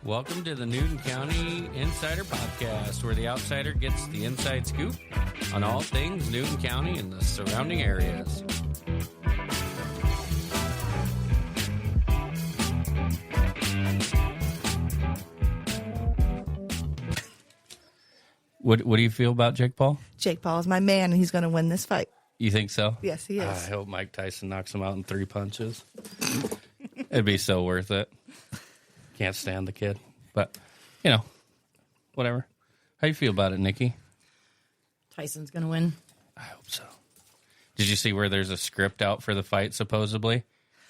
Welcome to the Newton County Insider Podcast, where the outsider gets the inside scoop on all things Newton County and the surrounding areas. What do you feel about Jake Paul? Jake Paul is my man, and he's going to win this fight. You think so? Yes, he is. I hope Mike Tyson knocks him out in 3 punches. It'd be so worth it. Can't stand the kid. But, whatever. How you feel about it, Nikki? Tyson's going to win. I hope so. Did you see where there's a script out for the fight, supposedly?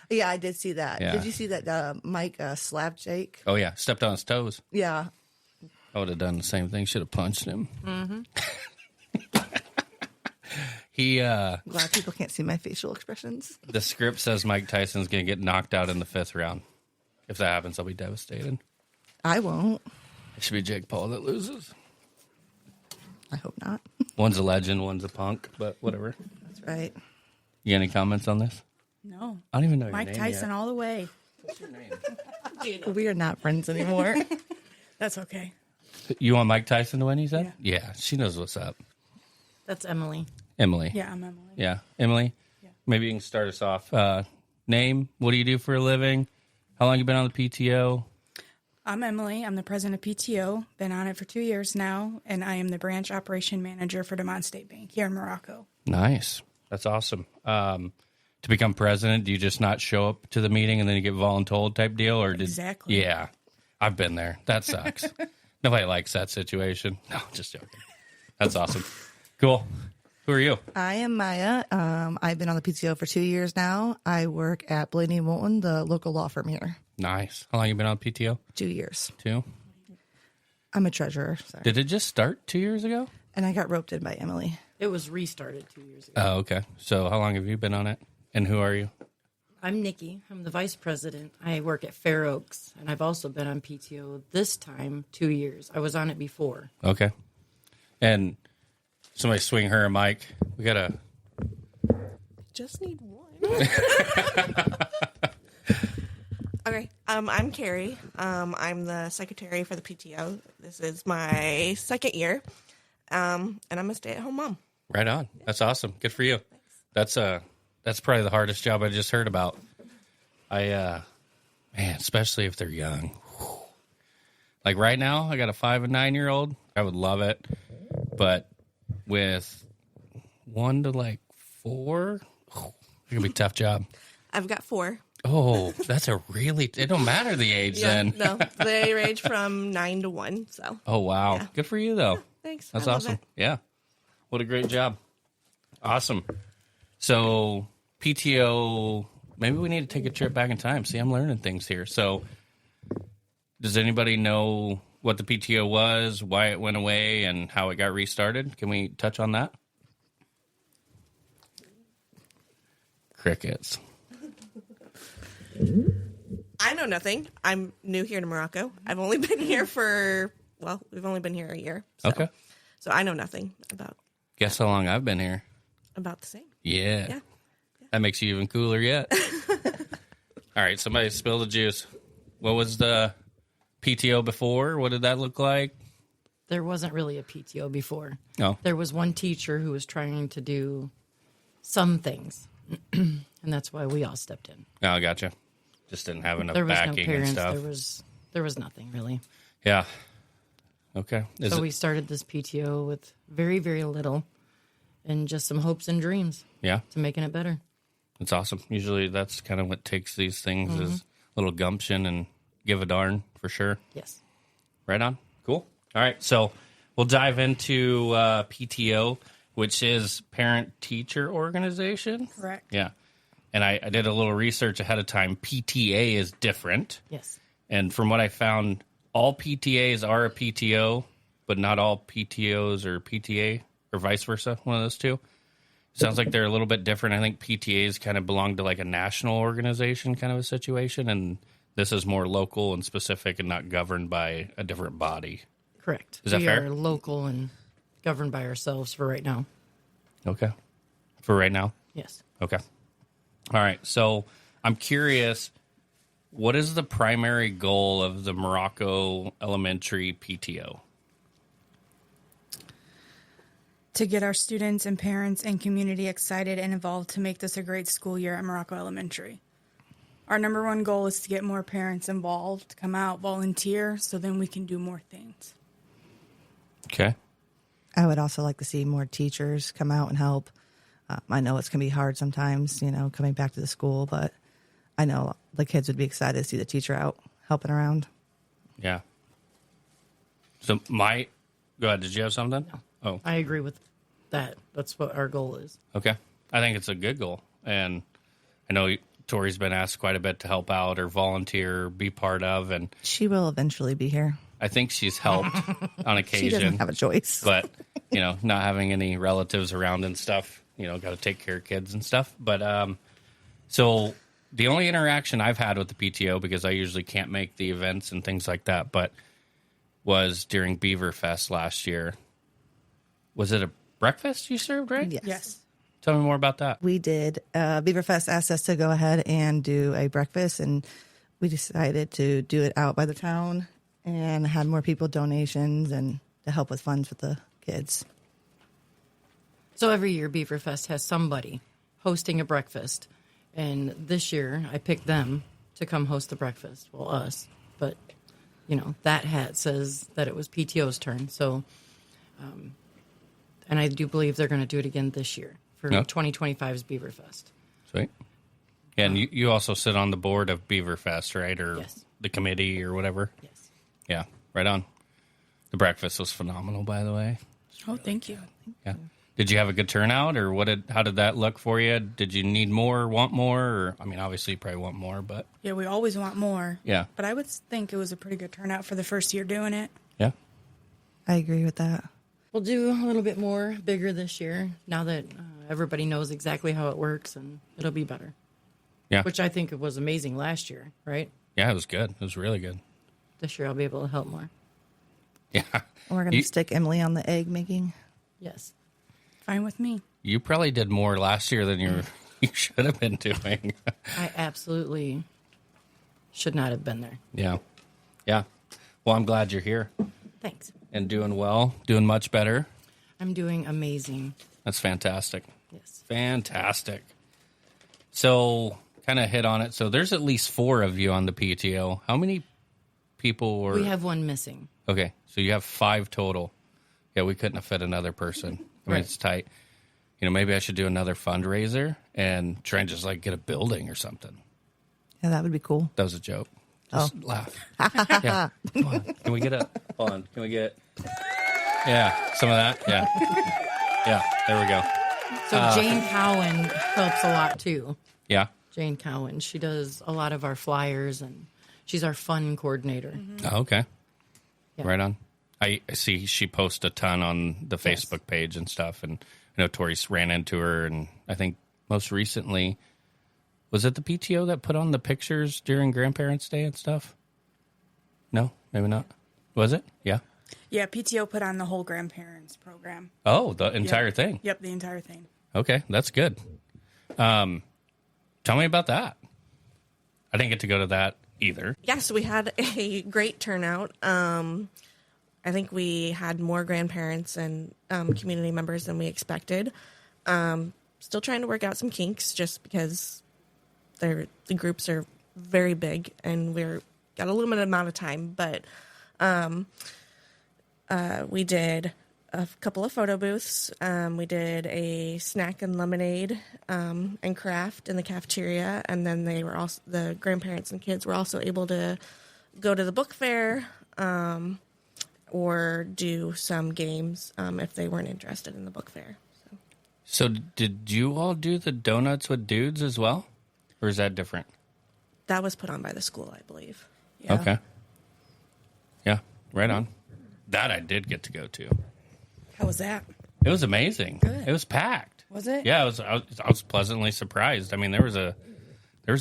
Yeah, I did see that. Yeah. Did you see that Mike slapped Jake? Oh, yeah. Stepped on his toes. Yeah. I would have done the same thing. Should have punched him. Mm-hmm. Glad people can't see my facial expressions. The script says Mike Tyson's going to get knocked out in the 5th round. If that happens, I'll be devastated. I won't. It should be Jake Paul that loses. I hope not. One's a legend, one's a punk, but whatever. That's right. You got any comments on this? No. I don't even know your Mike name Tyson yet. all the way. What's your name? We are not friends anymore. That's okay. You want Mike Tyson to win, you said? Yeah. Yeah, she knows what's up. That's Emily. Emily. Yeah, I'm Emily. Yeah, Emily. Yeah. Maybe you can start us off. Name, what do you do for a living? How long you been on the PTO? I'm Emily. I'm the president of PTO. Been on it for 2 years now, and I am the branch operation manager for Demont State Bank here in Morocco. Nice. That's awesome. To become president, do you just not show up to the meeting and then you get voluntold type deal? Or Exactly. Yeah, I've been there. That sucks. Nobody likes that situation. No, just joking. That's awesome. Cool. Who are you? I am Maya. I've been on the PTO for 2 years now. I work at Blaney & Moulton, the local law firm here. Nice. How long you been on PTO? 2 years. 2? I'm a treasurer. Sorry. Did it just start 2 years ago? And I got roped in by Emily. It was restarted 2 years ago. Oh, okay. So how long have you been on it? And who are you? I'm Nikki. I'm the vice president. I work at Fair Oaks, and I've also been on PTO this time 2 years. I was on it before. Okay. And somebody swing her a mic. We got to... Just need one. Okay. I'm Carrie. I'm the secretary for the PTO. This is my 2nd year. And I'm a stay-at-home mom. Right on. That's awesome. Good for you. Thanks. That's probably the hardest job I just heard about. Man, especially if they're young. Whew. Like right now, I got a 5 and 9 year old. I would love it. But with 1 to 4, it's gonna be a tough job. I've got 4. Oh, that's it don't matter the age then. No, they range from 9 to 1. So. Oh, wow. Yeah. Good for you, though. Thanks. That's I love awesome. it. Yeah. What a great job. Awesome. So, PTO, maybe we need to take a trip back in time. See, I'm learning things here. So, does anybody know what the PTO was, why it went away, and how it got restarted? Can we touch on that? Crickets. I know nothing. I'm new here to Morocco. I've only been here we've only been here a year. So. Okay. So I know nothing about Guess how long I've been here? the same. Yeah. Yeah. That makes you even cooler yet. All right, somebody spill the juice. What was the PTO before? What did that look like? There wasn't really a PTO before. Oh. There was one teacher who was trying to do some things, and that's why we all stepped in. Oh, I gotcha. Just didn't have enough There was no backing parents. and stuff. There was nothing really. Yeah. Okay. So we started this PTO with very, very little and just some hopes and dreams Yeah, to making it better. it's awesome. Usually that's kind of what takes these things is a little gumption and give a darn for sure. Yes. Right on. Cool. All right. So we'll dive into PTO, which is Parent Teacher Organization. Correct. Yeah. And I did a little research ahead of time. PTA is different. Yes. And from what I found, all PTAs are a PTO, but not all PTOs are PTA or vice versa, one of those two. Sounds like they're a little bit different. I think PTAs kind of belong to like a national organization kind of a situation, and this is more local and specific and not governed by a different body. Correct. Is that we fair? are local and governed by ourselves for right now. Okay. For right now? Yes. Okay. All right. So I'm curious, what is the primary goal of the Morocco Elementary PTO? To get our students and parents and community excited and involved to make this a great school year at Morocco Elementary. Our number one goal is to get more parents involved, come out, volunteer, so then we can do more things. Okay. I would also like to see more teachers come out and help. I know it's going to be hard sometimes, coming back to the school, but I know the kids would be excited to see the teacher out helping around. Yeah. So go ahead. Did you have something? No. Oh, I agree with that. That's what our goal is. okay. I think it's a good goal. And I know Tori's been asked quite a bit to help out or volunteer, be part of, and She will eventually be here. I think she's helped on occasion. She doesn't have a choice. But, not having any relatives around and stuff, got to take care of kids and stuff. But, so the only interaction I've had with the PTO, because I usually can't make the events and things like that, but was during Beaver Fest last year. Was it a breakfast you served, right? Yes. Tell me more about that. We did. Beaverfest asked us to go ahead and do a breakfast, and we decided to do it out by the town and had more people donations and to help with funds with the kids. So every year, Beaverfest has somebody hosting a breakfast. And this year, I picked them to come host the breakfast. Well, us. But, that hat says that it was PTO's turn. So, and I do believe they're going to do it again this year for 2025's Beaverfest. Sweet. Yeah, and you also sit on the board of Beaverfest, right? Or Yes. the committee or whatever? Yes. Yeah, right on. The breakfast was phenomenal, by the way. Oh, thank you. Yeah. Did you have a good turnout, or how did that look for you? Did you need more, want more? Or, obviously you probably want more, but... Yeah, we always want more. Yeah. But I would think it was a pretty good turnout for the first year doing it. Yeah. I agree with that. We'll do a little bit more, bigger this year, now that everybody knows exactly how it works, and it'll be better. Yeah. Which I think it was amazing last year, right? Yeah, it was good. It was really good. This year I'll be able to help more. Yeah. We're going to stick Emily on the egg making. Yes. Fine with me. You probably did more last year than you should have been doing. I absolutely should not have been there. Yeah. Yeah. Well, I'm glad you're here Thanks. and doing well, doing much better. I'm doing amazing. That's fantastic. Yes. Fantastic. So, kind of hit on it. So, there's at least 4 of you on the PTO. How many people were... We have one missing. Okay, so you have 5 total. Yeah, we couldn't have fit another person. Right. It's tight. Maybe I should do another fundraiser and try and just, get a building or something. Yeah, that would be cool. That was a joke. Just laugh. Yeah. Come on. Can we get a... Hold on. Can we get... Yeah, some of that. Yeah. Yeah, there we go. So Jane Cowan helps a lot, too. Yeah. Jane Cowan. She does a lot of our flyers, and she's our fun coordinator. Oh, okay. Yeah. Right on. I see she posts a ton on the Facebook page and stuff, and I know Tori ran into her, and I think most recently, was it the PTO that put on the pictures during Grandparents' Day and stuff? No, maybe not. Was it? Yeah. Yeah, PTO put on the whole grandparents program. Oh, the entire thing. Yep, the entire thing. Okay, that's good. Tell me about that. I didn't get to go to that either. Yes, we had a great turnout. I think we had more grandparents and community members than we expected. Still trying to work out some kinks just because the groups are very big and we're got a limited amount of time. But we did a couple of photo booths. We did a snack and lemonade and craft in the cafeteria, and then the grandparents and kids were also able to go to the book fair or do some games if they weren't interested in the book fair. So did you all do the donuts with dudes as well? Or is that different? That was put on by the school, I believe. Yeah. Okay. Yeah, right on. That I did get to go to. How was that? It was amazing. Good. It was packed. Was it? Yeah, I was pleasantly surprised. I mean, there was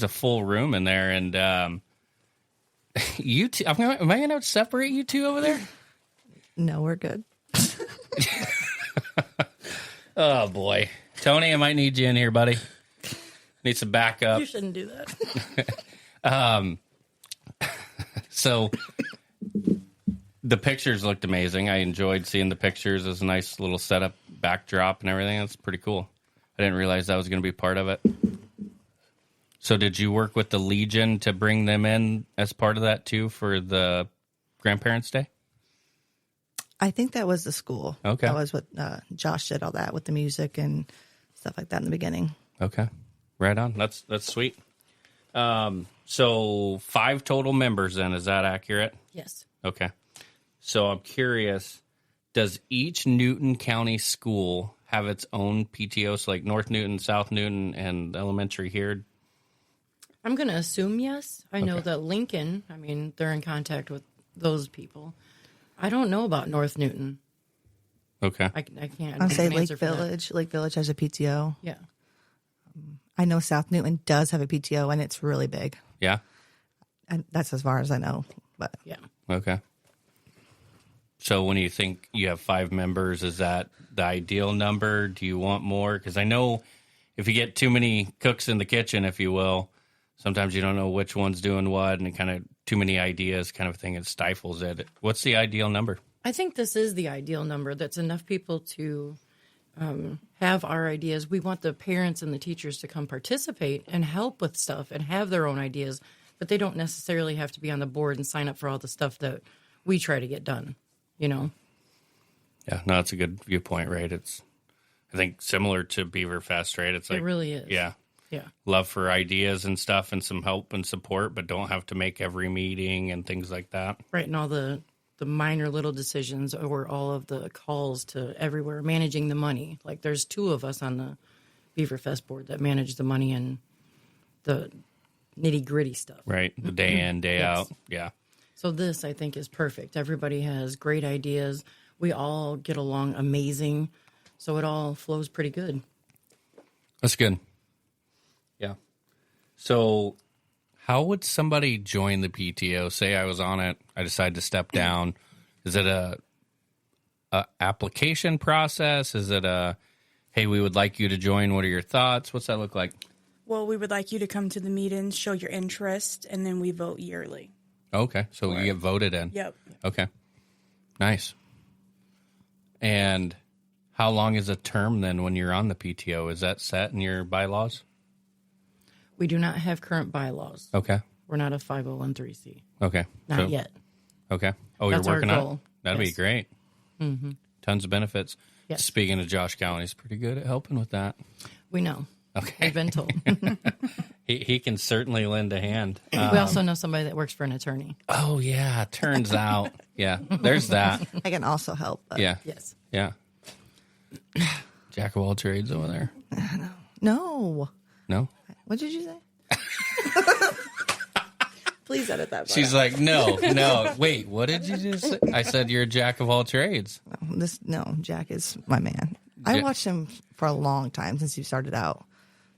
a full room in there, and you two. Am I going to separate you two over there? No, we're good. Oh boy, Tony, I might need you in here, buddy. Need some backup. You shouldn't do that. So the pictures looked amazing. I enjoyed seeing the pictures. It was a nice little setup, backdrop, and everything. That's pretty cool. I didn't realize that was going to be part of it. So did you work with the Legion to bring them in as part of that too for the Grandparents' Day? I think that was the school. Okay. That was what Josh did all that with the music and stuff like that in the beginning. Okay. Right on. That's sweet. So 5 total members then, is that accurate? Yes. Okay. So I'm curious, does each Newton County school have its own PTO? So like North Newton, South Newton, and elementary here? I'm going to assume yes. I know Okay. that Lincoln, I mean, they're in contact with those people. I don't know about North Newton. Okay. I can't. I'll say give an Lake answer for that. Village. Lake Village has a PTO. Yeah. I know South Newton does have a PTO, and it's really big. Yeah? And that's as far as I know. But Yeah. Okay. So when you think you have 5 members, is that the ideal number? Do you want more? Because I know if you get too many cooks in the kitchen, if you will, sometimes you don't know which one's doing what, and it kind of too many ideas kind of thing. It stifles it. What's the ideal number? I think this is the ideal number. That's enough people to have our ideas. We want the parents and the teachers to come participate and help with stuff and have their own ideas, but they don't necessarily have to be on the board and sign up for all the stuff that we try to get done, you know? Yeah, no, that's a good viewpoint, right? It's, I think, similar to Beaver Fest, right? It's like, It really is. Yeah. Yeah. Love for ideas and stuff and some help and support, but don't have to make every meeting and things like that. Right, and all the minor little decisions or all of the calls to everywhere, managing the money. Like there's 2 of us on the Beaver Fest board that manage the money and the nitty gritty stuff. Right. The day in, day Yes. out. Yeah. So this, I think, is perfect. Everybody has great ideas. We all get along amazing. So it all flows pretty good. That's good. Yeah. So how would somebody join the PTO? Say I was on it, I decide to step down. Is it a application process? Is it a, hey, we would like you to join. What are your thoughts? What's that look like? Well, we would like you to come to the meetings, show your interest, and then we vote yearly. Okay. So you get voted in. Yep. Okay. Nice. And how long is a term then when you're on the PTO? Is that set in your bylaws? We do not have current bylaws. Okay. We're not a 501c. Okay. Not yet. Okay. Oh, That's you're our working on it? goal. That'd be Yes. great. Mm-hmm. Tons of benefits. Yes. Speaking of Josh Cowan, he's pretty good at helping with that. We know. Okay. We've been told. He can certainly lend a hand. We also know somebody that works for an attorney. Oh, yeah. Turns out. Yeah. There's that. I can also help. But Yeah. Yes. Yeah. Jack of all trades over there. No. No? What did you say? Please edit that part She's out. like, no. Wait, what did you just say? I said you're a jack of all trades. No, Jack is my man. I Ja- watched him for a long time since he started out.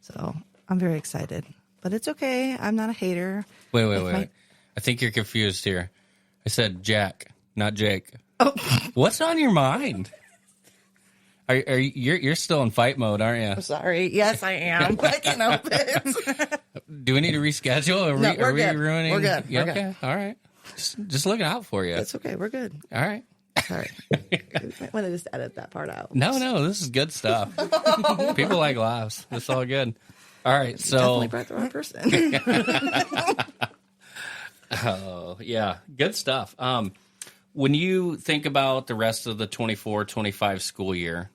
So I'm very excited. But it's okay. I'm not a hater. Wait. my- I think you're confused here. I said Jack, not Jake. Oh. What's on your mind? Are you're still in fight mode, aren't you? Sorry. Yes, I am. I can help it. Do we need to reschedule? Are No, we're we good. ruining? We're good. Yeah, We're okay. good. All right. Just looking out for you. It's okay. We're good. All right. Sorry. I want to just edit that part out. No, this is good stuff. People like laughs. It's all good. All right, Definitely so brought the wrong person. oh, yeah, good stuff. When you think about the rest of the 24-25 school year,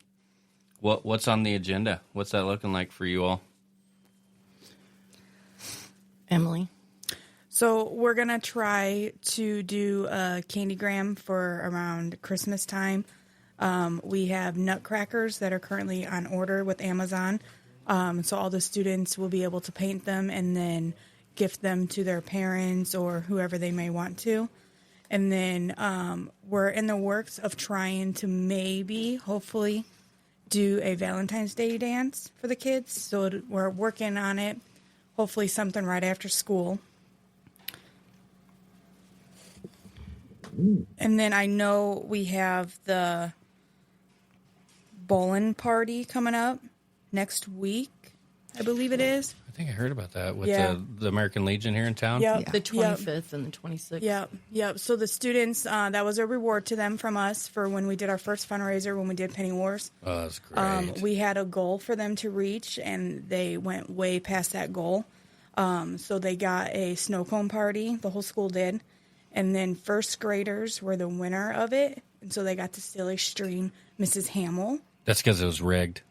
what's on the agenda? What's that looking like for you all? Emily? So we're going to try to do a candygram for around Christmas time. We have nutcrackers that are currently on order with Amazon. So all the students will be able to paint them and then gift them to their parents or whoever they may want to. And then we're in the works of trying to hopefully, do a Valentine's Day dance for the kids. So we're working on it. Hopefully something right after school. And then I know we have the bowling party coming up next week, I believe it is. think I heard about that with Yeah. the American Legion here in town. Yep. The 25th and the 26th. Yep. So the students, that was a reward to them from us for when we did our first fundraiser, when we did Penny Wars. Oh, that's great. We had a goal for them to reach, and they went way past that goal. So they got a snow cone party, the whole school did. And then first graders were the winner of it. And so they got to silly string Mrs. Hamill. That's because it was rigged.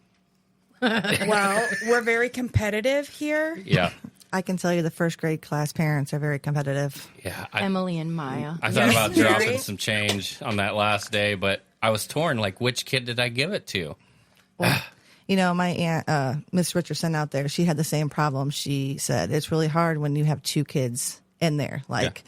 Well, we're very competitive here. Yeah. I can tell you the first grade class parents are very competitive. Yeah. Emily and Maya. I thought about dropping Very. some change on that last day, but I was torn. Like, which kid did I give it to? You know, my aunt, Miss Richardson out there, she had the same problem. She said it's really hard when you have two kids in there. Like,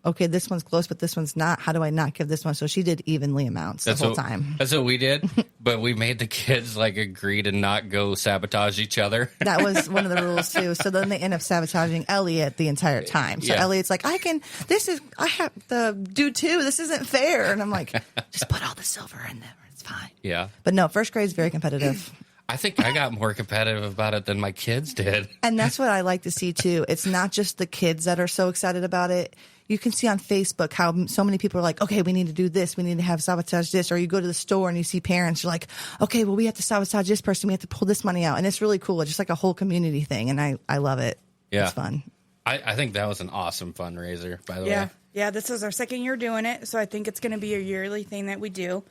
okay, this one's close, but this one's not. How do I not give this one? So she did evenly amounts the whole time. That's what we did, but we made the kids like agree to not go sabotage each other. That was one of the rules too. So then they end up sabotaging Elliot the entire time. So Yeah. Elliot's like, I have to do two. This isn't fair. And I'm like, just put all the silver in there. It's fine. Yeah. But no, first grade's very competitive. I think I got more competitive about it than my kids did. And that's what I like to see too. It's not just the kids that are so excited about it. You can see on Facebook how so many people are like, okay, we need to do this. We need to have sabotage this. Or you go to the store and you see parents, you're like, okay, well, we have to sabotage this person. We have to pull this money out. And it's really cool. It's just like a whole community thing. And I love it. Yeah. It's fun. I think that was an awesome fundraiser, by the way. Yeah, this is our second year doing it, so I think it's going to be a yearly thing that we do.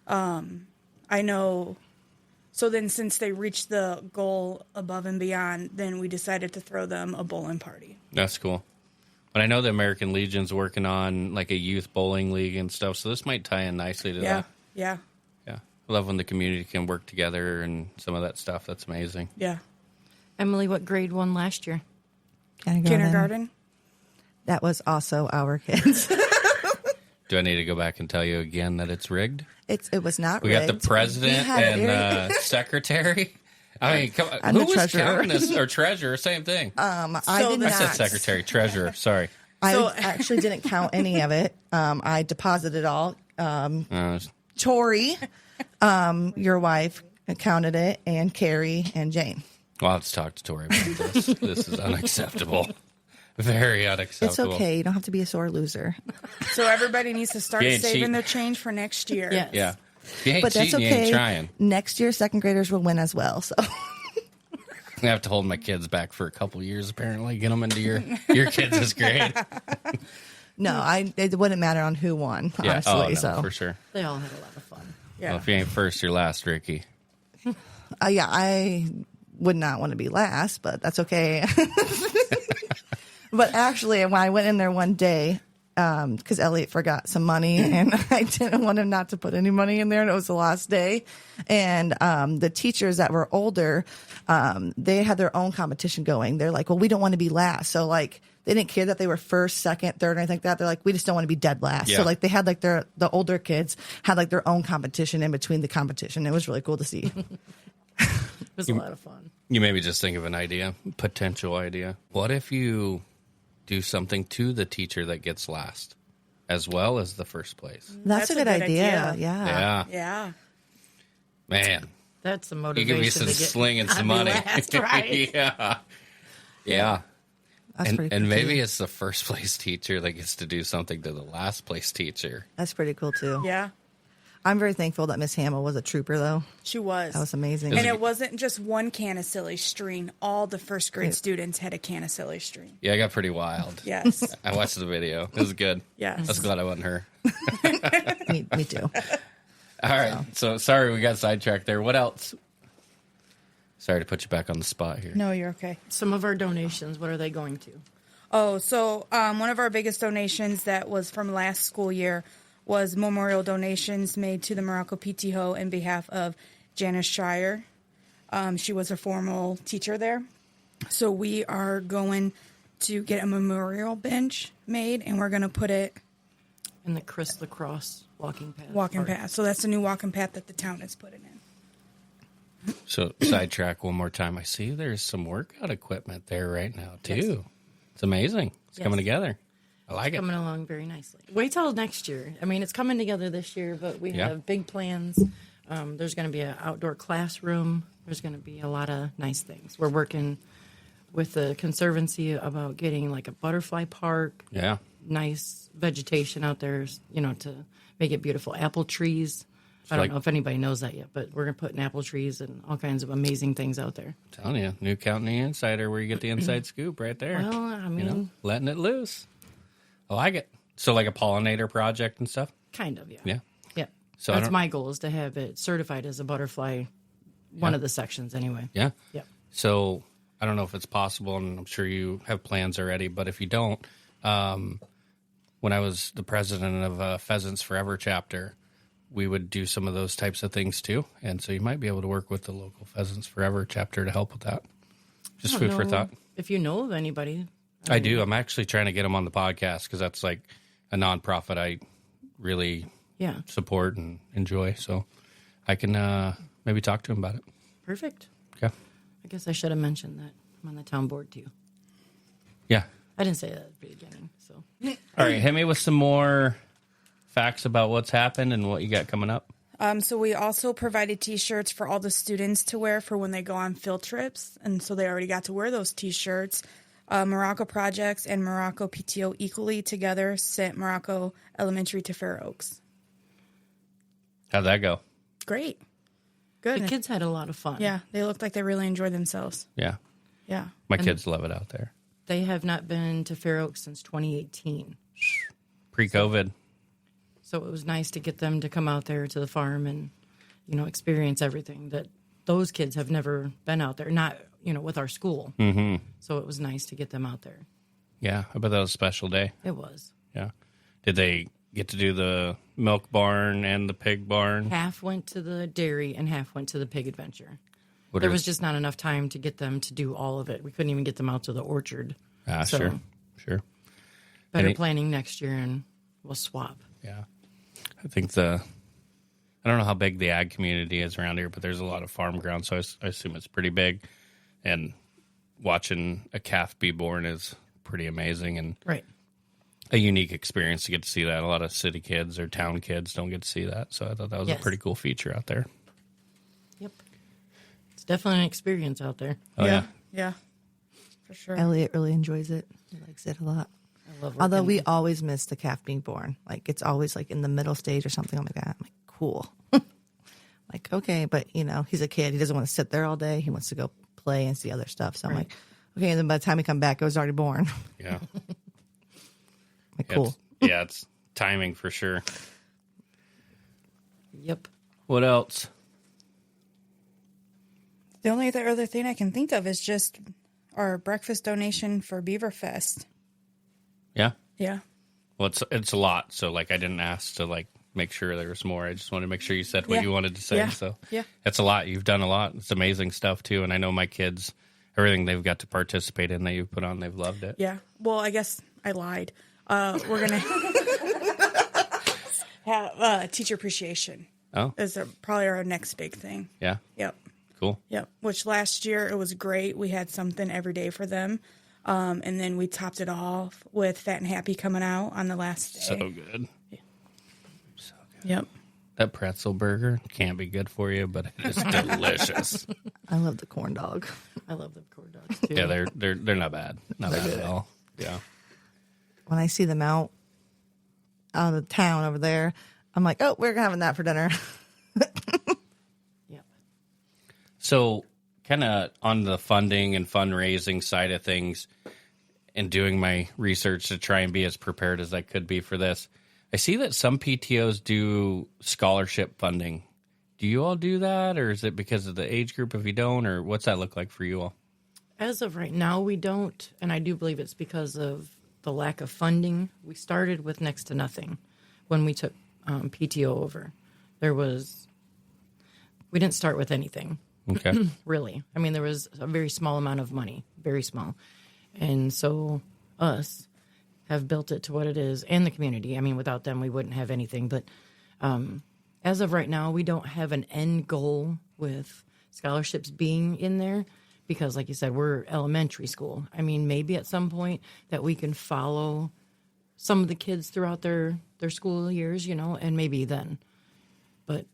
I know. So then since they reached the goal above and beyond, then we decided to throw them a bowling party. That's cool. But I know the American Legion's working on like a youth bowling league and stuff, so this might tie in nicely to that. Yeah. Yeah. I love when the community can work together and some of that stuff. That's amazing. Yeah. Emily, what grade won last year? Kindergarten. That was also our kids. Do I need to go back and tell you again that it's rigged? It was not We rigged. got the president We had and secretary. I mean, come on. I'm Who the was treasurer. counting this? Or treasurer, same thing. I did I not. said secretary, treasurer. Sorry. I actually didn't count any of it. I deposited it all. Uh, Tori, your wife, counted it, and Carrie and Jane. Well, let's talk to Tori about this. This is unacceptable. Very It's unacceptable. okay. You don't have to be a sore loser. So everybody needs to start You ain't saving cheating. their change for next year. Yes. Yeah. If you ain't But that's cheating, you ain't okay. trying. Next year, second graders will win as well. So I have to hold my kids back for a couple years, apparently. Get them into your kids' grade. no, it wouldn't matter on who won, Yeah. honestly. Oh, no, so for sure. They all had a lot of fun. Yeah. Well, if you ain't first, you're last, Ricky. yeah, I would not want to be last, but that's okay. But actually, when I went in there one day, because Elliot forgot some money, and I didn't want him not to put any money in there, and it was the last day. And the teachers that were older, they had their own competition going. They're like, well, we don't want to be last. So, like, they didn't care that they were first, second, third, or anything like that. They're like, we just don't want to be dead last. Yeah. So, like, they had, like, the older kids had, like, their own competition in between the competition. It was really cool to see. It was a lot of fun. You maybe just think of an idea, potential idea. What if you do something to the teacher that gets last, as well as the first place? That's a good idea. Yeah. Yeah. Yeah. Man. That's the You motivation. give me some to get sling and some on the money. last, right? Yeah. Yeah. That's pretty And cool, maybe too. it's the first place teacher that gets to do something to the last place teacher. That's pretty cool, too. Yeah. I'm very thankful that Miss Hamill was a trooper, though. She was. That was amazing. And it wasn't just one can of silly string. All the first grade students had a can of silly string. Yeah, I got pretty wild. Yes. I watched the video. It was good. Yes. I was glad I wasn't her. me too. All right. So sorry we got sidetracked there. What else? Sorry to put you back on the spot here. No, you're okay. Some of our donations, what are they going to? Oh, so one of our biggest donations that was from last school year was memorial donations made to the Morocco PTO in behalf of Janice Shire. She was a formal teacher there. So we are going to get a memorial bench made, and we're going to put it In the Chris Lacrosse walking path. walking part. path. So that's the new walking path that the town is putting in. So sidetrack one more time. I see there's some workout equipment there right now too. Yes. It's amazing. It's Yes. coming together. I like it. Coming along very nicely. Wait till next year. I mean, it's coming together this year, but we Yeah. have big plans. There's going to be an outdoor classroom. There's going to be a lot of nice things. We're working with the conservancy about getting like a butterfly park, Yeah. nice vegetation out there, to make it beautiful. Apple trees. I don't know if anybody knows that yet, but we're going to put in apple trees and all kinds of amazing things out there. I'm telling you, New County Insider, where you get the inside scoop right there. Well, I mean, letting it loose. I like it. So like a pollinator project and stuff? kind of, yeah. Yeah. Yeah. So That's my goal, is to have it certified as a butterfly, one of the sections anyway. Yeah. Yeah. So I don't know if it's possible, and I'm sure you have plans already, but if you don't, when I was the president of Pheasants Forever chapter, we would do some of those types of things too. And so you might be able to work with the local Pheasants Forever chapter to help with that. Just food for thought. If you know of anybody. I do. I'm actually trying to get them on the podcast because that's like a nonprofit I really support and enjoy. So I can maybe talk to him about it. Perfect. Okay. I guess I should have mentioned that I'm on the town board too. Yeah. I didn't say that at the beginning. So. All right. Hit me with some more facts about what's happened and what you got coming up. So we also provided T-shirts for all the students to wear for when they go on field trips, and so they already got to wear those T-shirts. Morocco Projects and Morocco PTO equally together sent Morocco Elementary to Fair Oaks. How'd that go? Great. Good. The kids had a lot of fun. Yeah, they looked like they really enjoyed themselves. Yeah. Yeah. My kids love it out there. They have not been to Fair Oaks since 2018. Pre-COVID. So it was nice to get them to come out there to the farm and, experience everything that those kids have never been out there, not, with our school. Mm-hmm. So it was nice to get them out there. Yeah. I bet that was a special day. It was. Yeah. Did they get to do the milk barn and the pig barn? Half went to the dairy and half went to the pig adventure. What There are- was just not enough time to get them to do all of it. We couldn't even get them out to the orchard. So Sure. better planning next year, and we'll swap. Yeah. I think I don't know how big the ag community is around here, but there's a lot of farm ground, so I assume it's pretty big. And watching a calf be born is pretty amazing and Right. a unique experience to get to see that. A lot of city kids or town kids don't get to see that, so I thought that was a pretty cool feature out there. Yep. It's definitely an experience out there. Oh, yeah. Yeah. For sure. Elliot really enjoys it. He likes it a lot. I love Although working we there. always miss the calf being born. Like, it's always like in the middle stage or something like that. I'm like, cool. Like, okay, but he's a kid. He doesn't want to sit there all day. He wants to go play and see other stuff. So I'm like, okay. And then by the time we come back, it was already born. Yeah. Like, cool. It's timing for sure. Yep. What else? The only other thing I can think of is just our breakfast donation for Beaverfest. Yeah. Yeah. Well, it's a lot, so I didn't ask to make sure there was more. I just wanted to make sure you said what you wanted to say. Yeah. So Yeah. it's a lot. You've done a lot. It's amazing stuff too. And I know my kids, everything they've got to participate in that you've put on, they've loved it. Yeah. Well, I guess I lied. We're going to have teacher appreciation. Oh, Is probably our next big thing. yeah, Yep. cool. Yep. Which last year it was great. We had something every day for them. And then we topped it off with Fat and Happy coming out on the last day. So good. So good. Yep. That pretzel burger can't be good for you, but it is delicious. I love the corn dog. I love the corn dogs too. Yeah, they're not bad. Not bad at all. Yeah. When I see them out of the town over there, I'm like, oh, we're having that for dinner. Yep. So, kind of on the funding and fundraising side of things, and doing my research to try and be as prepared as I could be for this, I see that some PTOs do scholarship funding. Do you all do that, or is it because of the age group if you don't, or what's that look like for you all? As of right now, we don't, and I do believe it's because of the lack of funding. We started with next to nothing when we took PTO over. We didn't start with anything. Okay. Really. I mean, there was a very small amount of money, very small. And so us have built it to what it is, and the community. I mean, without them, we wouldn't have anything. But as of right now, we don't have an end goal with scholarships being in there because, like you said, we're elementary school. I mean, maybe at some point that we can follow some of the kids throughout their school years, and maybe then. But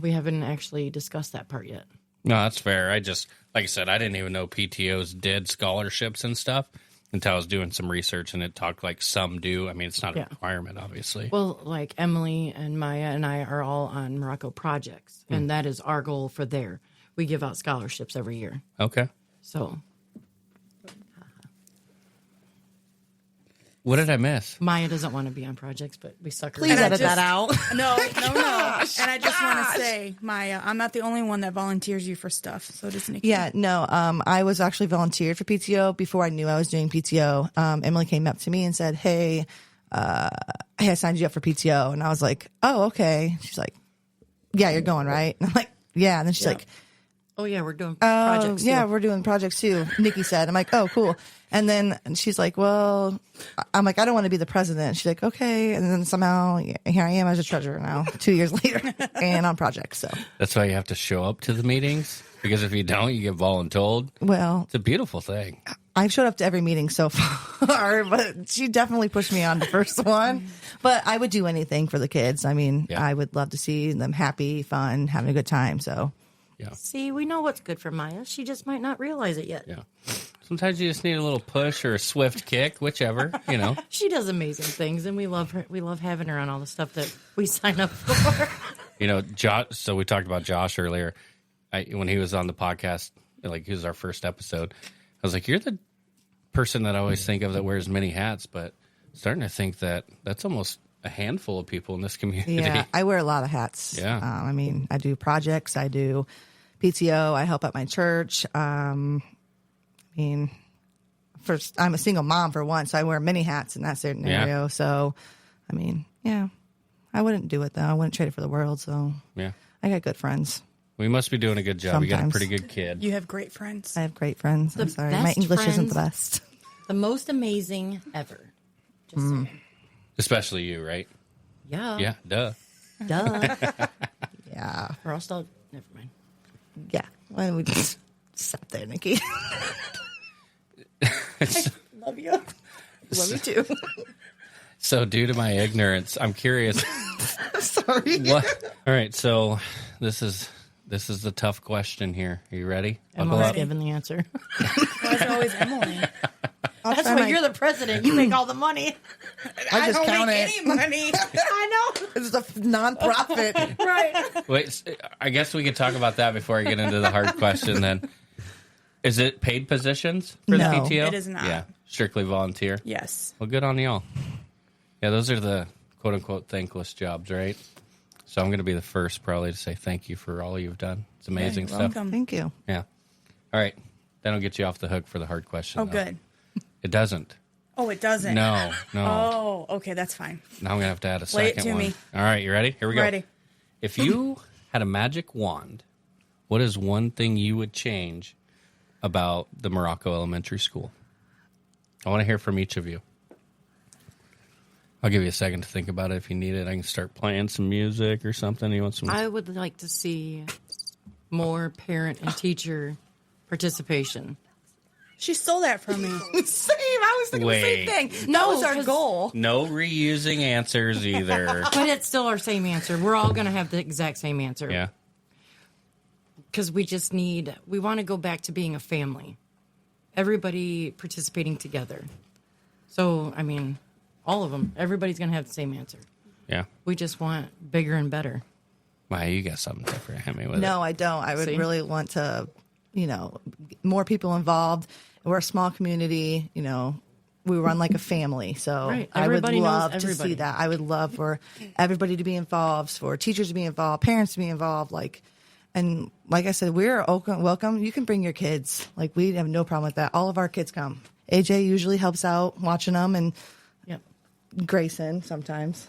we haven't actually discussed that part yet. No, that's fair. I just, like I said, I didn't even know PTOs did scholarships and stuff until I was doing some research, and it talked like some do. I mean, it's not a requirement, obviously. Well, like Emily and Maya and I are all on Morocco projects, and that is our goal for there. We give out scholarships every year. Okay. So What did I miss? Maya doesn't want to be on projects, but we suck her. Please in. edit that out. No. And I just want to say, Maya, I'm not the only one that volunteers you for stuff. So does Nikki. Yeah, no. I was actually volunteered for PTO before I knew I was doing PTO. Emily came up to me and said, "Hey, I signed you up for PTO," and I was like, "Oh, okay." She's like, "Yeah, you're going, right?" And I'm like, "Yeah." And then she's like, Oh, yeah, we're doing projects. yeah, too. we're doing projects too. Nikki said. I'm like, "Oh, cool." And then she's like, "Well," I'm like, "I don't want to be the president." She's like, "Okay." And then somehow here I am as a treasurer now, 2 years later, and on projects. So, That's why you have to show up to the meetings, because if you don't, you get voluntold. well, It's a beautiful thing. I've showed up to every meeting so far, but she definitely pushed me on the first one. But I would do anything for the kids. I mean, Yeah. I would love to see them happy, fun, having a good time. So, Yeah. See, we know what's good for Maya. She just might not realize it yet. Yeah. Sometimes you just need a little push or a swift kick, whichever, you know. She does amazing things, and we love her. We love having her on all the stuff that we sign up for. You know, Josh, so we talked about Josh earlier. When he was on the podcast, like he was our first episode, I was like, "You're the person that I always think of that wears many hats," but I'm starting to think that that's almost a handful of people in this community. yeah, I wear a lot of hats. Yeah. I mean, I do projects, I do PTO, I help at my church. I mean, first, I'm a single mom for one, so I wear many hats in that scenario. So, I mean, yeah, I wouldn't do it though. I wouldn't trade it for the world. So, Yeah. I got good friends. We must be doing a good job. You got a Sometimes. pretty good kid. You have great friends. I have great friends. I'm The sorry, my best English isn't the friends. best. The most amazing ever. Just saying. Especially you, right? Yeah. Yeah, duh. Duh. Yeah, or else I'll... Never mind. yeah. Why don't we just stop there, Nikki? Love you. Love you too. So, due to my ignorance, I'm curious. Sorry. What? All right, so this is the tough question here. Are you ready? Buckle Emily's up. giving the answer. Why is it always Emily? That's try why my- you're the president. You make all the money. I just count it. any money. I know. It's a non-profit. Right. Wait, I guess we could talk about that before I get into the hard question then. Is it paid positions for No, the PTO? it is not. Yeah, strictly volunteer. Yes. Well, good on y'all. Yeah, those are the quote-unquote thankless jobs, right? So I'm going to be the first probably to say thank you for all you've done. It's amazing You're stuff. welcome. Thank you. Yeah. All right. That'll get you off the hook for the hard question. Oh, though. good. It doesn't. Oh, it doesn't. No. Oh, okay, that's fine. Now I'm going to have to add a Lay it second to one. me. All right, you ready? Here we go. Ready. If you had a magic wand, what is one thing you would change about the Morocco Elementary School? I want to hear from each of you. I'll give you a second to think about it. If you need it, I can start playing some music or something. You want some? I would like to see more parent and teacher participation. She stole that from me. Same. I was thinking Wait. the same thing. No, That was our 'cause- goal. No reusing answers either. But it's still our same answer. We're all going to have the exact same answer. Yeah. Because we want to go back to being a family. Everybody participating together. So, I mean, all of them. Everybody's going to have the same answer. Yeah. We just want bigger and better. Wow, you got something different. Hit me with No, I don't. I would See? really want to, more people involved. We're a small community. We run like a family. So Right. I would Everybody knows love to everybody. see that. I would love for everybody to be involved, for teachers to be involved, parents to be involved. And like I said, we're welcome. You can bring your kids. We have no problem with that. All of our kids come. AJ usually helps out watching them, and Yep. Grayson sometimes.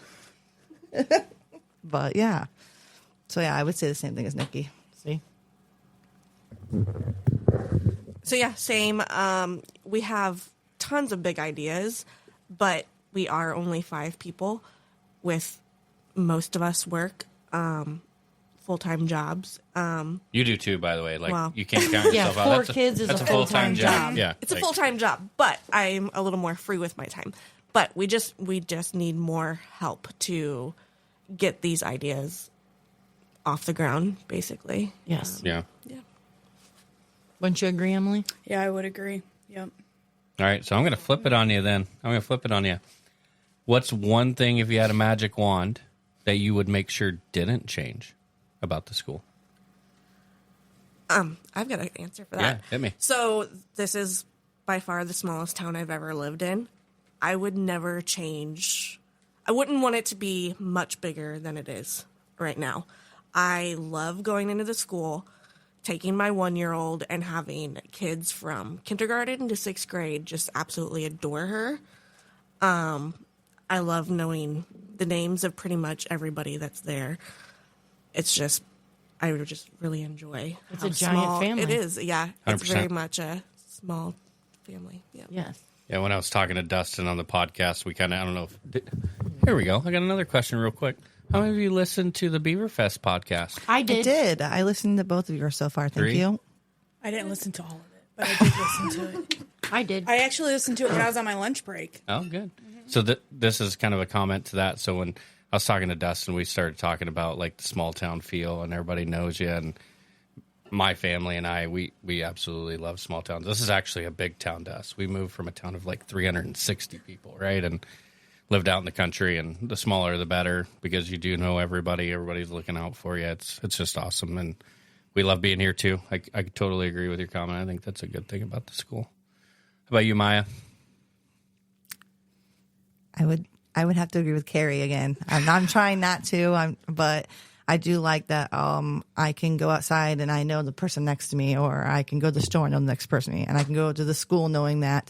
But yeah. So yeah, I would say the same thing as Nikki. See? So yeah, same. We have tons of big ideas, but we are only 5 people. With most of us work full-time jobs. You do too, by the way. Wow. You can't count Yeah, yourself out. 4 kids is that's a full-time job. Yeah. It's a full-time job, but I'm a little more free with my time. But we just need more help to get these ideas off the ground, basically. Yes. Yeah. Yeah. Wouldn't you agree, Emily? Yeah, I would agree. Yep. All right, so I'm going to flip it on you then. I'm going to flip it on you. What's one thing, if you had a magic wand, that you would make sure didn't change about the school? I've got an answer for that. Yeah, hit me. So this is by far the smallest town I've ever lived in. I would never change. I wouldn't want it to be much bigger than it is right now. I love going into the school, taking my 1-year-old and having kids from kindergarten to 6th grade just absolutely adore her. I love knowing the names of pretty much everybody that's there. It's just, I would just really enjoy. It's a giant family. It is, yeah. 100%. It's very much a small family. Yeah. Yes. Yeah, when I was talking to Dustin on the podcast, we kind of, I don't know if... Here we go. I got another question real quick. How many of you listened to the Beaverfest podcast? I did. I did. I listened to both of yours so far. Thank 3? you. I didn't listen to all of it, but I did listen to it. I did. I actually listened to it when I was on my lunch break. Oh, good. So this is kind of a comment to that. So when I was talking to Dustin, we started talking about like the small town feel and everybody knows you. And my family and I, we absolutely love small towns. This is actually a big town to us. We moved from a town of like 360 people, right? And lived out in the country, and the smaller the better because you do know everybody. Everybody's looking out for you. It's just awesome. And we love being here too. I totally agree with your comment. I think that's a good thing about the school. How about you, Maya? I would have to agree with Carrie again. I'm trying not to, but I do like that I can go outside and I know the person next to me, or I can go to the store and know the next person, and I can go to the school knowing that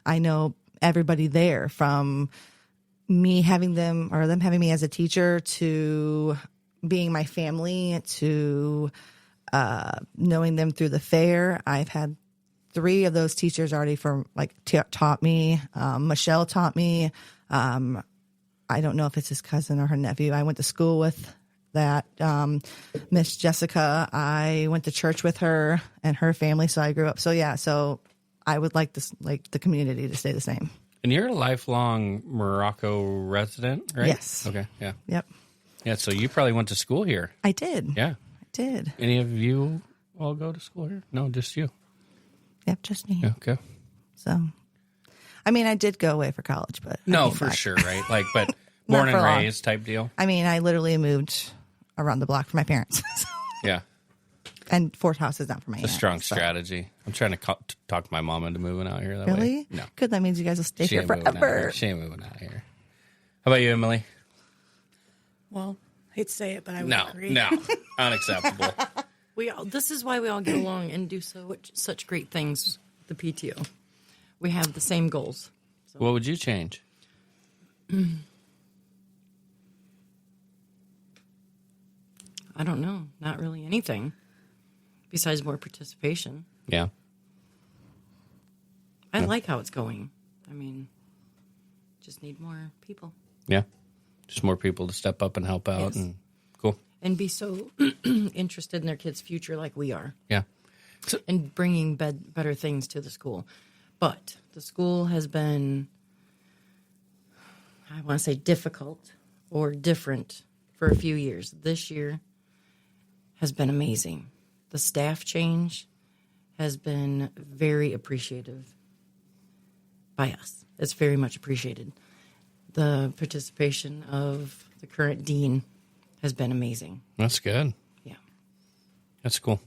I know everybody there, from me having them or them having me as a teacher to being my family to knowing them through the fair. I've had 3 of those teachers already taught me. Michelle taught me. I don't know if it's his cousin or her nephew. I went to school with that Miss Jessica. I went to church with her and her family, so I grew up. So yeah, so I would like the community to stay the same. And you're a lifelong Morocco resident, right? Yes. Okay. Yeah. Yep. Yeah. So you probably went to school here. I did. Yeah. I did. Any of you all go to school here? No, just you. Yep, just me. Yeah, okay. So, I mean, I did go away for college, but I No, came for back. sure, right? But born and for long. raised type deal. I mean, I literally moved around the block for my parents, Yeah. and 4 houses down for my It's a aunt, strong so. strategy. I'm trying to talk my mom into moving out here. That way. Really? No. Good. That means you guys will stay She here ain't moving out forever. here. She ain't moving out here. How about you, Emily? Well, I hate to say it, but I would No. agree. No. Unacceptable. This is why we all get along and do such great things. The PTO, we have the same goals. So. What would you change? I don't know. Not really anything. Besides more participation. Yeah. I like how it's going. I mean, just need more people. Yeah. Just more people to step up and help out. Yes. And cool. And be so interested in their kids' future like we are. Yeah. And bringing better things to the school. But the school has been, I want to say, difficult or different for a few years. This year has been amazing. The staff change has been very appreciative by us. It's very much appreciated. The participation of the current dean has been amazing. That's good. Yeah. That's cool.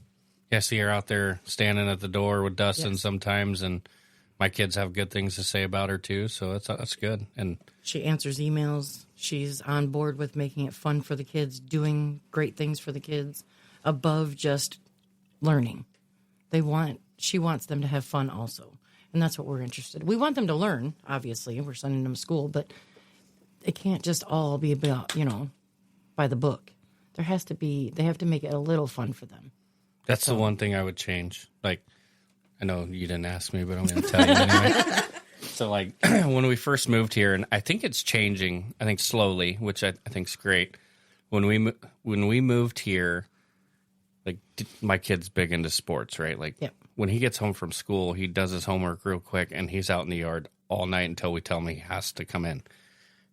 Yeah, I see her out there standing at the door with Dustin sometimes, and my kids have good things to say about her too, so that's good. And She answers emails. She's on board with making it fun for the kids, doing great things for the kids above just learning. She wants them to have fun also. And that's what we're interested in. We want them to learn, obviously. We're sending them to school, but it can't just all be about, by the book. They have to make it a little fun for them. that's the one thing I would change. Like, I know you didn't ask me, but I'm going to tell you anyway. So, like, when we first moved here, and I think it's changing, I think slowly, which I think is great. When we moved here, like, my kid's big into sports, right? Like, Yep. when he gets home from school, he does his homework real quick, and he's out in the yard all night until we tell him he has to come in.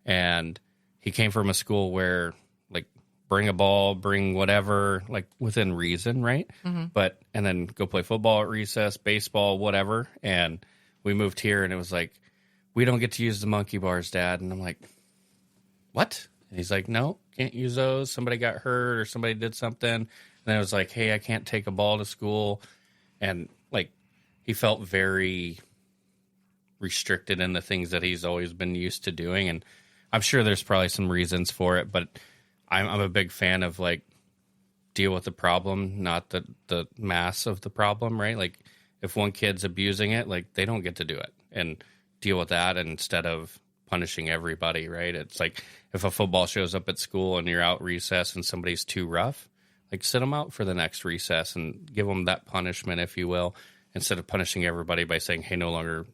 And he came from a school where, like, bring a ball, bring whatever, like within reason, right? But, and then go play football at recess, baseball, whatever. And we moved here and it was like, we don't get to use the monkey bars, Dad. And I'm like, what? And he's like, no, can't use those. Somebody got hurt or somebody did something. And then I was like, hey, I can't take a ball to school. And like, he felt very restricted in the things that he's always been used to doing. And I'm sure there's probably some reasons for it, but I'm a big fan of like deal with the problem, not the mass of the problem, right? Like if one kid's abusing it, like they don't get to do it and deal with that instead of punishing everybody, right? It's like if a football shows up at school and you're out recess and somebody's too rough, like sit them out for the next recess and give them that punishment, if you will, instead of punishing everybody by saying, hey, no longer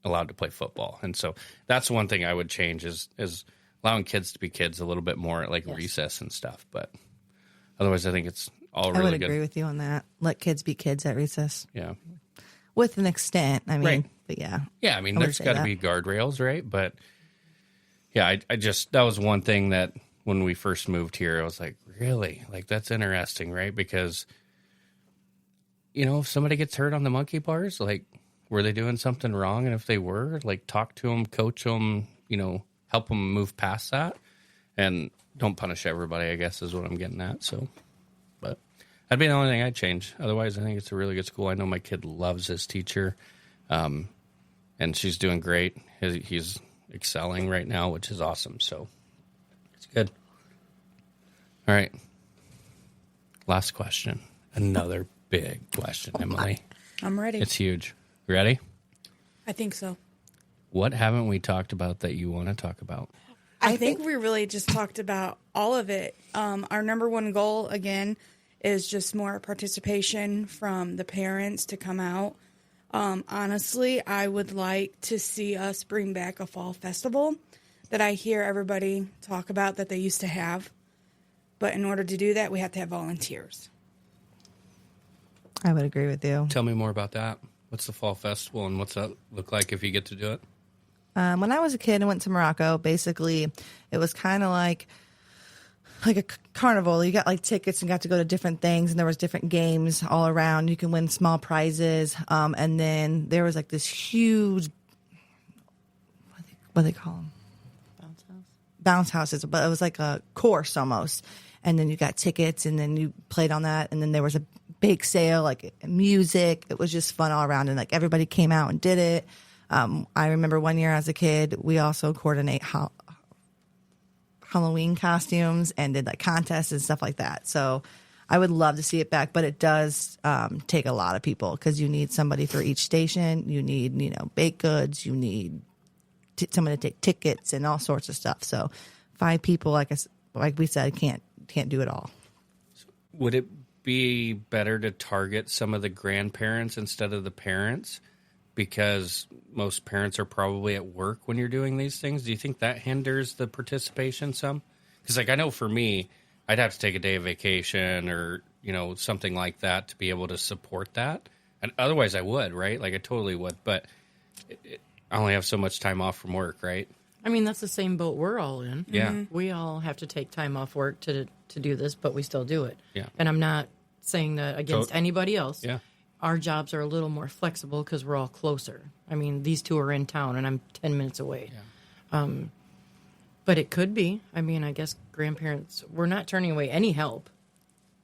allowed to play football. And so that's one thing I would change is allowing kids to be kids a little bit more at like recess and stuff. But otherwise, I think it's all really good. I would agree with you on that. Let kids be kids at recess. Yeah. With an extent. I mean, Right. but yeah. Yeah, I mean, there's got to be guardrails, right? But yeah, I just, that was one thing that when we first moved here, I was like, really? Like, that's interesting, right? Because, you know, if somebody gets hurt on the monkey bars, like, were they doing something wrong? And if they were, like, talk to them, coach them, you know, help them move past that. And don't punish everybody, I guess, is what I'm getting at. So, but that'd be the only thing I'd change. Otherwise, I think it's a really good school. I know my kid loves his teacher, and she's doing great. He's excelling right now, which is awesome. So it's good. All right. Last question. Another big question, Emily. I'm ready. It's huge. You ready? I think so. What haven't we talked about that you want to talk about? I think we really just talked about all of it. Our number one goal, again, is just more participation from the parents to come out. Honestly, I would like to see us bring back a fall festival that I hear everybody talk about that they used to have. But in order to do that, we have to have volunteers. I would agree with you. Tell me more about that. What's the fall festival and what's that look like if you get to do it? When I was a kid and went to Morocco, basically it was kind of like a carnival. You got like tickets and got to go to different things, and there was different games all around. You can win small prizes, and then there was like this huge, what do they call them? Bounce houses, but it was like a course almost. And then you got tickets, and then you played on that, and then there was a bake sale, like music. It was just fun all around, and like everybody came out and did it. I remember one year as a kid, we also coordinate Halloween costumes and did like contests and stuff like that. So I would love to see it back, but it does take a lot of people because you need somebody for each station. You need, baked goods. You need someone to take tickets and all sorts of stuff. So 5 people, like we said, can't do it all. Would it be better to target some of the grandparents instead of the parents? Because most parents are probably at work when you're doing these things. Do you think that hinders the participation some? Because, like, I know for me, I'd have to take a day of vacation or, something like that to be able to support that. And otherwise I would, right? Like, I totally would. But I only have so much time off from work, right? I mean, that's the same boat we're all in. Yeah. We all have to take time off work to do this, but we still do it. Yeah. And I'm not saying that against anybody else. Yeah. Our jobs are a little more flexible because we're all closer. I mean, these 2 are in town, and I'm 10 minutes away. Yeah. But it could be. I mean, I guess grandparents, we're not turning away any help.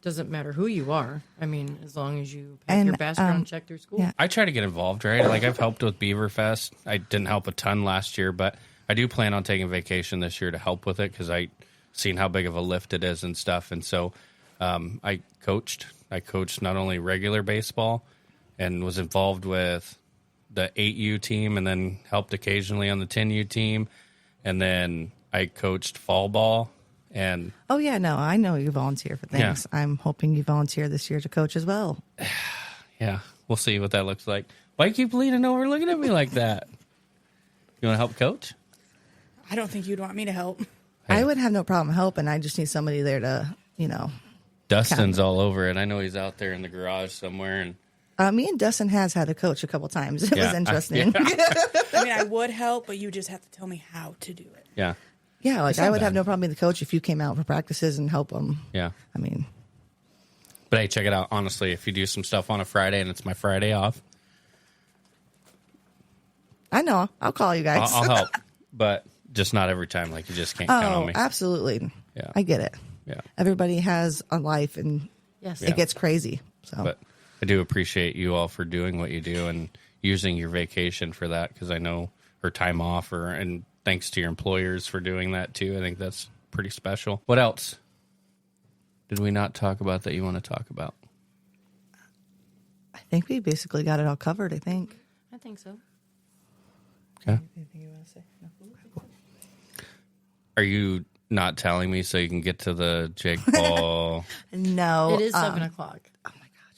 Doesn't matter who you are. I mean, as long as you have your background check through school. Yeah. I try to get involved, right? Like, I've helped with Beaverfest. I didn't help a ton last year, but I do plan on taking vacation this year to help with it because I seen how big of a lift it is and stuff. And so I coached not only regular baseball and was involved with the 8U team and then helped occasionally on the 10U team. And then I coached fall ball. And oh, yeah, no, I know you volunteer for things. Yeah. I'm hoping you volunteer this year to coach as well. Yeah, we'll see what that looks like. Why you keep leaning over looking at me like that? You want to help coach? I don't think you'd want me to help. Hey. I would have no problem helping. I just need somebody there to, Dustin's all over it. I know he's out there in the garage somewhere. And me and Dustin has had a coach a couple times. It was interesting. I mean, I would help, but you just have to tell me how to do it. Yeah. Yeah, like It's not I would bad. have no problem being the coach if you came out for practices and help them. Yeah. I mean, But hey, check it out. Honestly, if you do some stuff on a Friday and it's my Friday off, I know. I'll call you guys. I'll help. But just not every time. Like, you just can't count on Oh, me. absolutely. Yeah. I get it. Yeah. Everybody has a life, and Yes. it gets crazy. So But I do appreciate you all for doing what you do and using your vacation for that, because I know, or time off, and thanks to your employers for doing that too. I think that's pretty special. What else did we not talk about that you want to talk about? I think we basically got it all covered. I think. I think so. Okay. Anything you want to say? No. Are you not telling me so you can get to the Jake Paul? No, It is 7 o'clock.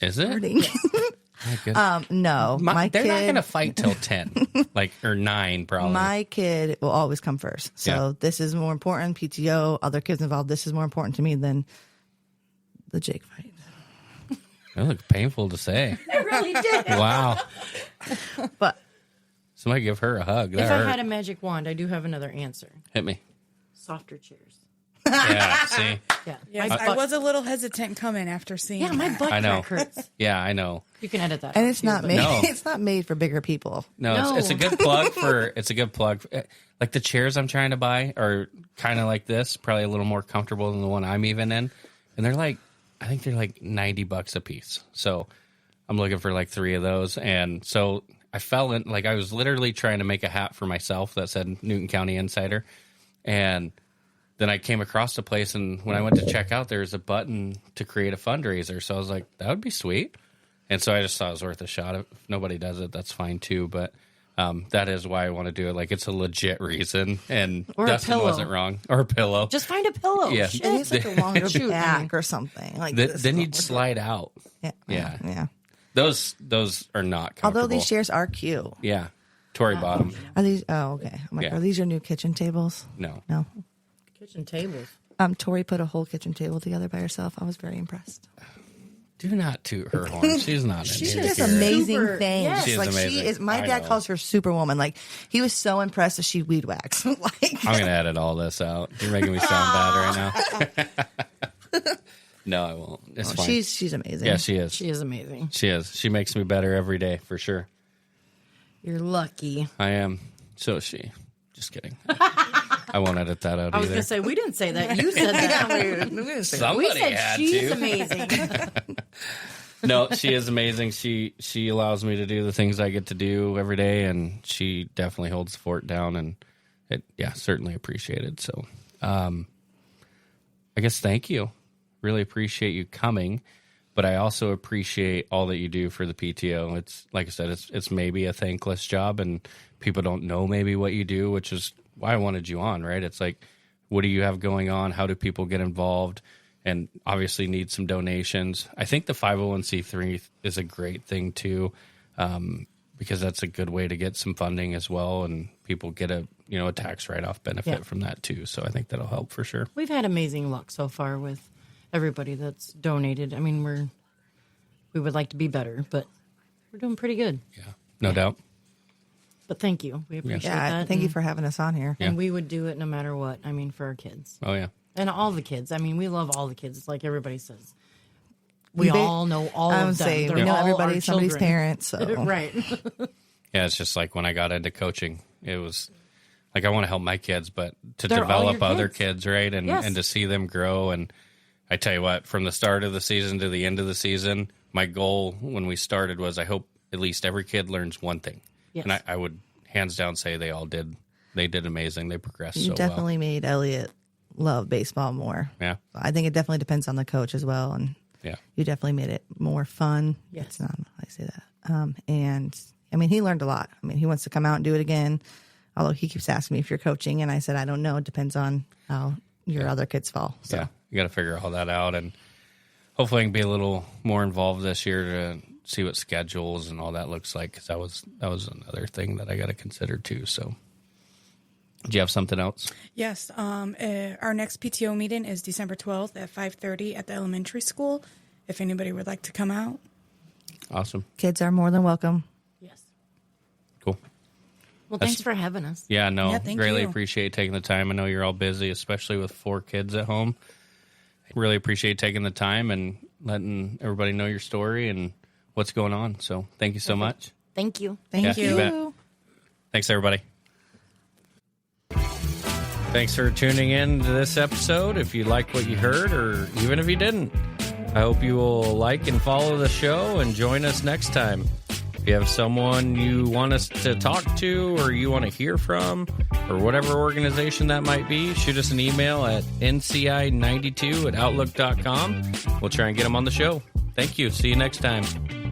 Is it? Hurting. My goodness. No, my they're not kid. going to fight till 10, or 9 probably. My kid will always come first. So Yeah. this is more important. PTO, other kids involved. This is more important to me than the Jake fight. That looks painful to say. It really did. Wow. But Somebody give her a hug. That If hurt. I had a magic wand, I do have another answer. Hit me. Softer chairs. Yeah, see? Yeah. Yes, my I butt, was a little hesitant coming after seeing. Yeah, my that. butt I know. crack hurts. Yeah, I know. You can edit that. and out, it's too, not but- made. No. It's not made for bigger people. No, No. It's a good plug for. It's a good plug. Like the chairs I'm trying to buy are kind of like this, probably a little more comfortable than the one I'm even in, and they're like, I think they're like $90 a piece. So I'm looking for like 3 of those, and so I fell in. Like I was literally trying to make a hat for myself that said Newton County Insider, and then I came across the place, and when I went to check out, there was a button to create a fundraiser. So I was like, that would be sweet. And so I just thought it was worth a shot. If nobody does it, that's fine too. But that is why I want to do it. Like, it's a legit reason. And Or a Dustin pillow. wasn't wrong. Or a pillow. Just find a pillow. Yeah. Shit. It needs like a longer Shoot, back or something. Like Th- this then is you'd all- slide out. Yeah, Yeah. yeah. Those are not comfortable. Although these chairs are cute. Yeah. Tori bought them. Are these? Oh, okay. I'm like, Yeah. are these your new kitchen tables? No. No. Kitchen tables. Tori put a whole kitchen table together by herself. I was very impressed. Do not toot her horn. She's not in She here. does here. amazing Super- things. yes. She is like amazing. she is. My I dad know. calls her Superwoman. Like he was so impressed that she weed whacks. like I'm going to edit all this out. You're making me sound bad right now. No, I won't. It's fine. she's amazing. Yeah, she is. She is amazing. She is. She makes me better every day, for sure. You're lucky. I am. So is she. Just kidding. I won't edit that out I was either. going to say, we didn't say that. You said that. We Somebody said had she's to. amazing. No, she is amazing. She allows me to do the things I get to do every day, and she definitely holds the fort down, and certainly appreciated. So, I guess thank you. Really appreciate you coming, but I also appreciate all that you do for the PTO. It's like I said, it's maybe a thankless job, and people don't know maybe what you do, which is why I wanted you on, right? It's like, what do you have going on? How do people get involved? And obviously need some donations. I think the 501c3 is a great thing too, because that's a good way to get some funding as well, and people get a tax write-off benefit Yeah. from that too. So I think that'll help for sure. We've had amazing luck so far with everybody that's donated. I mean, we would like to be better, but we're doing pretty good. Yeah, no doubt. But thank you. We appreciate Yeah. that. Thank you and- for having us on here. And we would do it no matter what. I mean, for our kids. Oh yeah. And all the kids. I mean, we love all the kids. It's like everybody says. We ba- all know all I of would them. say They're we know all everybody, our somebody's children. parents. So Right. Yeah, it's just like when I got into coaching, it was like I want to help my kids, but to They're all develop your other kids. kids, right? And Yes. and to see them grow. And I tell you what, from the start of the season to the end of the season, my goal when we started was I hope at least every kid learns one thing. Yes. And I would hands down say they all did. They did amazing. They progressed you so definitely made Elliot love baseball more. well. I think it definitely depends on the coach as well, and Yeah. you definitely made it more fun. Yes. It's not I say that. And I mean, he learned a lot. I mean, he wants to come out and do it again. Although he keeps asking me if you're coaching, and I said I don't know. It depends on how your other kids fall. So Yeah. You got to figure all that out. And hopefully I can be a little more involved this year to see what schedules and all that looks like. Because that was another thing that I got to consider too. So do you have something else? Yes. Our next PTO meeting is December 12th at 5:30 at the elementary school. If anybody would like to come out. Awesome. kids are more than welcome. Yes. Cool. Well, thanks for having us. Yeah, no, Yeah, thank greatly you. appreciate taking the time. I know you're all busy, especially with 4 kids at home. Really appreciate taking the time and letting everybody know your story and what's going on. So thank you so much. Thank you. Thank Yeah, you bet. Thanks, everybody. Thanks for tuning in to this episode. If you liked what you heard, or even if you didn't, I hope you will like and follow the show and join us next time. If you have someone you want us to talk to or you want to hear from, or whatever organization that might be, shoot us an email at nci92@outlook.com. We'll try and get them on the show. Thank you. See you next time.